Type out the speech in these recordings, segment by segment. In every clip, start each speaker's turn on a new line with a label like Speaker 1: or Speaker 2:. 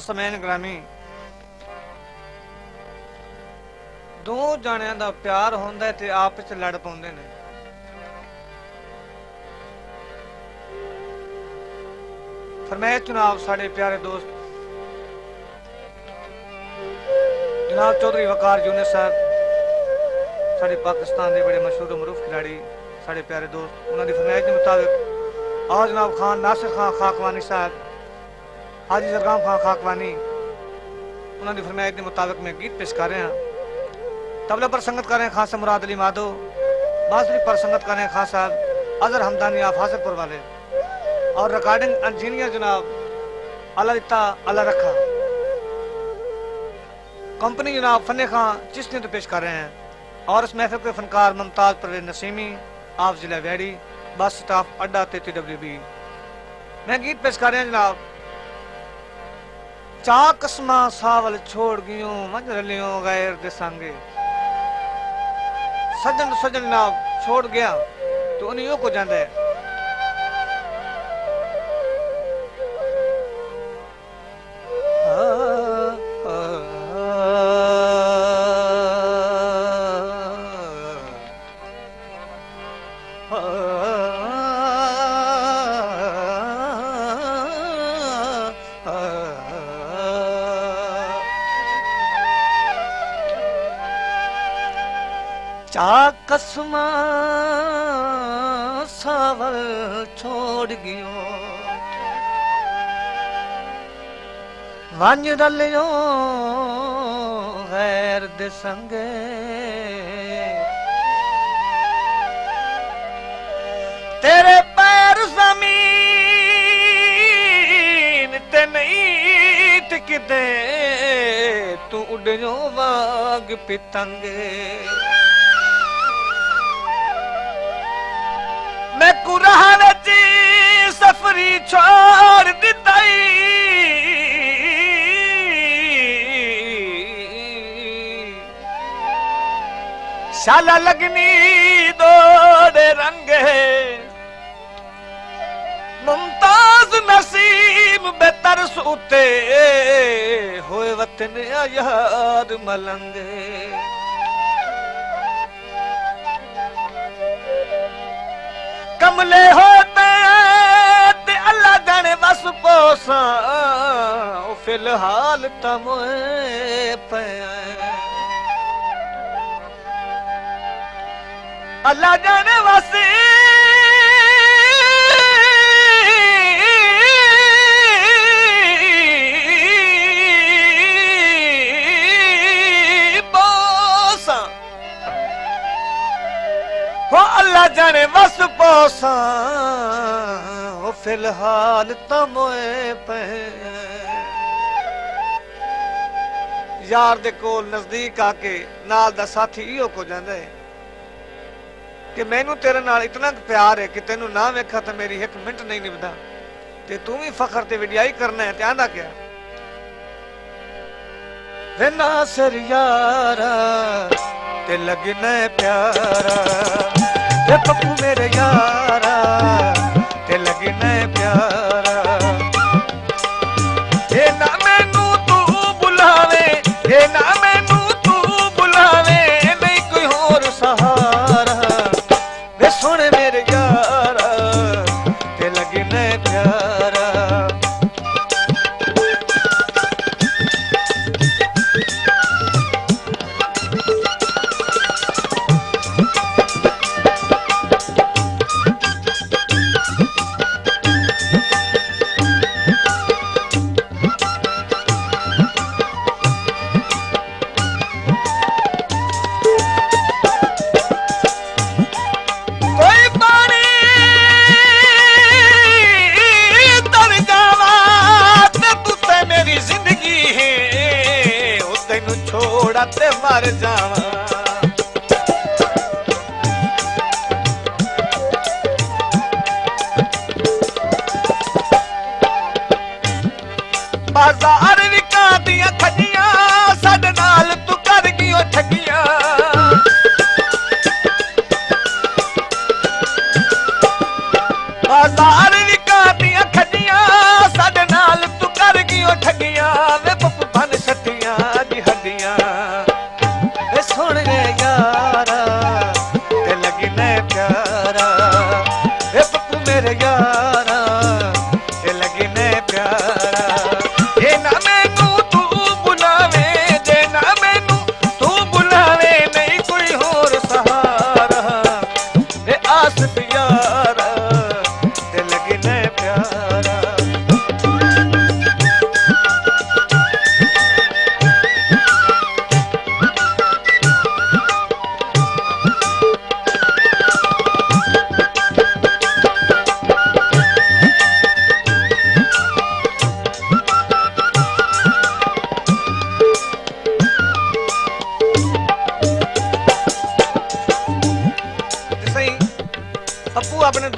Speaker 1: ਸਮੈਨ ਗ੍ਰਾਮੀ ਦੋ ਜਾਣਿਆਂ ਦਾ ਪਿਆਰ ਹੁੰਦਾ ਤੇ ਆਪਸ ਵਿੱਚ ਲੜ ਪਾਉਂਦੇ ਨੇ। फरमाया जनाब साढ़े प्यारे दोस्त जनाब चौधरी वकार यूनिस साहब साढ़े पाकिस्तान के बड़े मशहूर मरूफ खिलाड़ी साढ़े प्यारे दोस्त उन्होंने फरमाइश के मुताबिक और जनाब खान नासिर खान खाकवानी साहब हाजी सरगाम खान खाकवानी उन्होंने फरमाइश के मुताबिक मैं गीत पेश कर रहा तबला पर संगत कर रहे हैं खान साहब मुराद अली माधो बांसुरी पर संगत कर रहे हैं खान साहब अजहर हमदानी आप हासिलपुर वाले और रिकॉर्डिंग इंजीनियर जनाब अल्लाह दिता अल्लाह रखा कंपनी जनाब फन्ने खान चिश्ती तो पेश कर रहे हैं और इस महफिल के फनकार मुमताज परवेज नसीमी आप जिला वैड़ी बस स्टाफ अड्डा TTWB मैं गीत पेश कर रहे हैं जनाब। चा कसमा सावल छोड़ गियो मंझ रलियो गैर दे संगे सजन सजन जनाब छोड़ गया तो उन्हीं को जांदा है। चा कसमा सावल छोड़ गियो वंज रलियो गैर दे संगे तेरे पैर जमीन ते नहीं टिकदे तू उड़ियो वाग पितंगे मैं कुरान ची सफरी छोड़ दिताई शाला लगनी दौड़े रंगे मुमताज नसीब बेतर सूते होए वतन यार मलंगे कमले होते ते अल्लाह जाने बस पोसा फिलहाल तमोए पे अल्लाह जाने बस पोसा हो अल्लाह जाने बस पोसा हो फिलहाल तमोए पे यार दे कोल नजदीक आके नाल दा साथी इहो को जांदा है कि मैनू तेरे नाल इतना प्यार है कि तेनू ना वेखा तो मेरी एक मिनट नहीं निभदा ते तू भी फखर ते विडियाई करना है ते आंदा क्या वे नासिर यारा ते लगना प्यारा ये पप्पू मेरे यारा ते लगना प्यारा ये ना मैनू तू बुलावे ये ना मैनू तू बुलावे नहीं कोई होर सहारा वे सुन मेरे यारा ते लगना प्यारा ते मर जावा बाजार विका दिया ठगियां साडे नाल तू कर गियो ठगियां बाजार विका दिया ठगियां साडे नाल तू कर गियो ठगियां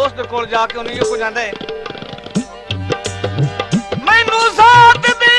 Speaker 1: दोस्त दे कोल जाके उन्हें यो को जांदा है मैनू साथ दी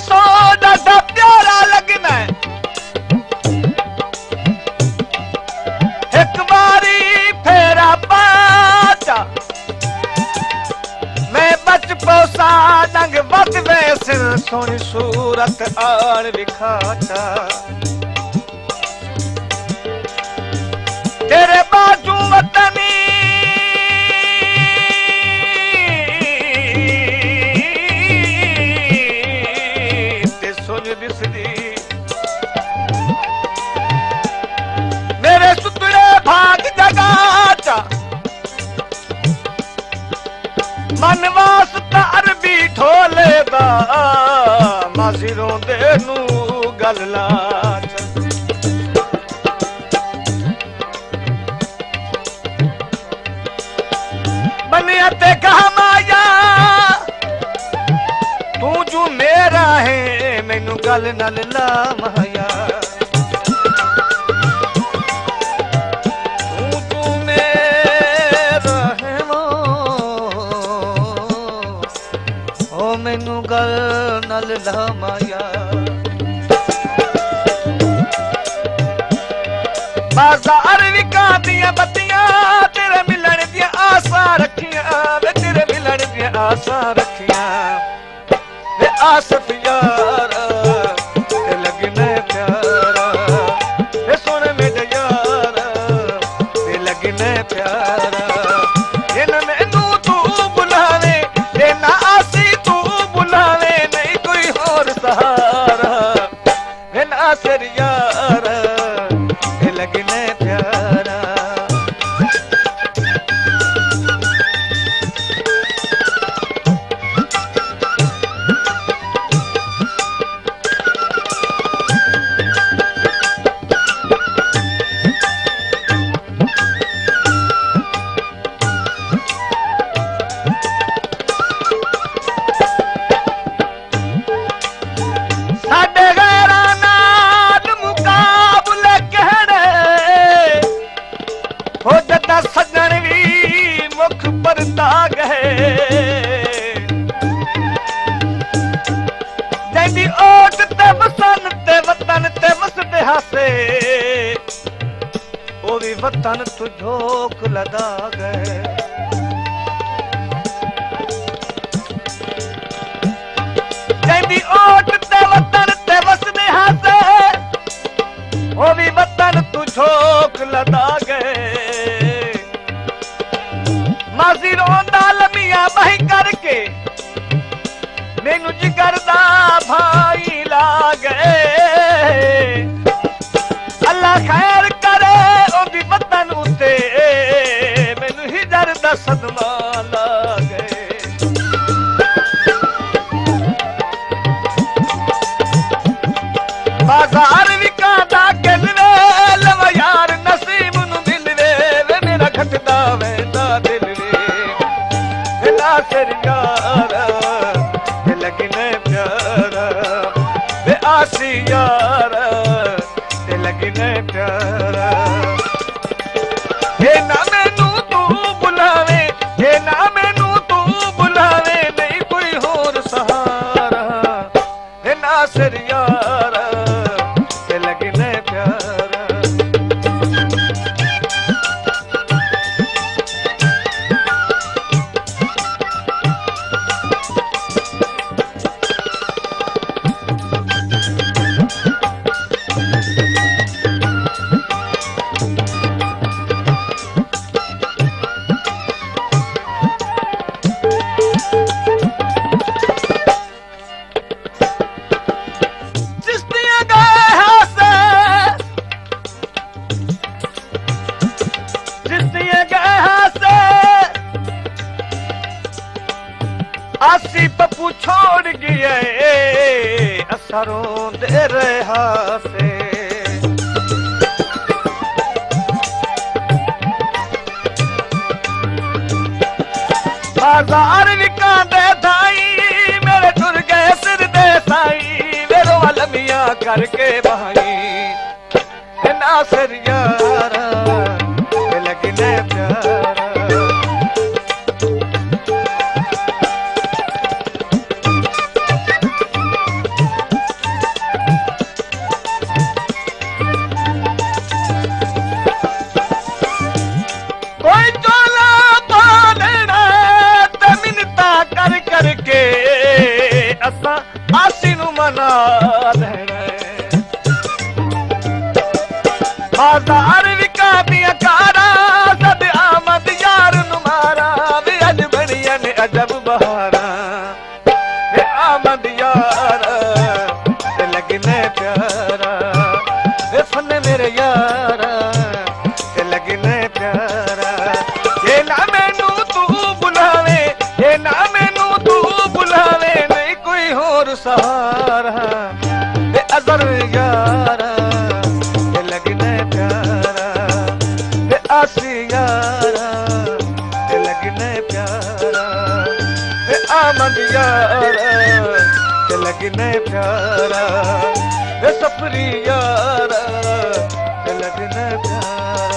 Speaker 1: सोदा दा प्यारा लगना है एक बारी फेरा पाचा मैं बच पोसा नंग बच वैसे सोनी सूरत आन विखाचा तेरे बाजू वतनी ते सोनी दिसदी मेरे सुतड़े भाग जगाचा मन वास्ता अरबी ढोले दा मासी रोंदे नू गल लाच बनिया ते कहा माया तू जो मेरा है मैनू गल नल ला माया मैनू गल नल ला माया बाजार विका दिया बत्तियां तेरे मिलन दिया आसा रखियां वे तेरे मिलन दिया आसा रखियां वे आसफ यार ते लगने प्यारा वे सोने मेरे यार ते लगने प्यारा ये न मैनू तू बुलावे ये ना आसी नहीं कोई और सहारा है नासिर यार लगने प्यारा सजन भी मुख परता गए जैदी ओट ते वसन ते वतन ते वसदे हासे ओ भी वतन तू झोक लदा गए जैदी ओट ते वतन ते वसदे हासे ओ भी वतन तू झोक लदा गए मासी रोंदा लमिया बही करके मैनू जिगर दा भाई ला गए अल्लाह खैर करे ओदी वतन उते मैनू हिजर दा सदमा ला गए बाजार विका दा गलवे लव यार नसीब नू मिलवे वे मेरा घटदा वेंदा दिल नासिर यार लगने प्यारा वे आसी यार लगने प्यारा ये ना मैनू तू बुलावे ये ना मैनू तू बुलावे नहीं कोई और सहारा है नासिर यार लगने प्यारा आसी पप्पू छोड़ गए असरों दे रहा से बाजार विका दे धाई मेरे टुर गए सिर दे साई मेरो अलमिया करके भाई नासिर यारा लगने प्यारा कोई चोला पालना ते मिन्नता कर करके असा आसी नू मना लेना बाजार विका दिया कारा सद आमद यार नू मारा वे अज बनिया ने अजब बहारा वे आमद यार ते लगने प्यारा वे फन मेरे यारा ते लगने प्यारा ये ना मैनू तू बुलावे ये ना मैनू तू बुलावे नहीं कोई होर सहारा वे अजर यारा ते लगने प्यारा वे आसी यारा ते लगने प्यारा वे आमद यारा ते लगने प्यारा वे सफरी यारा ते लगने प्यारा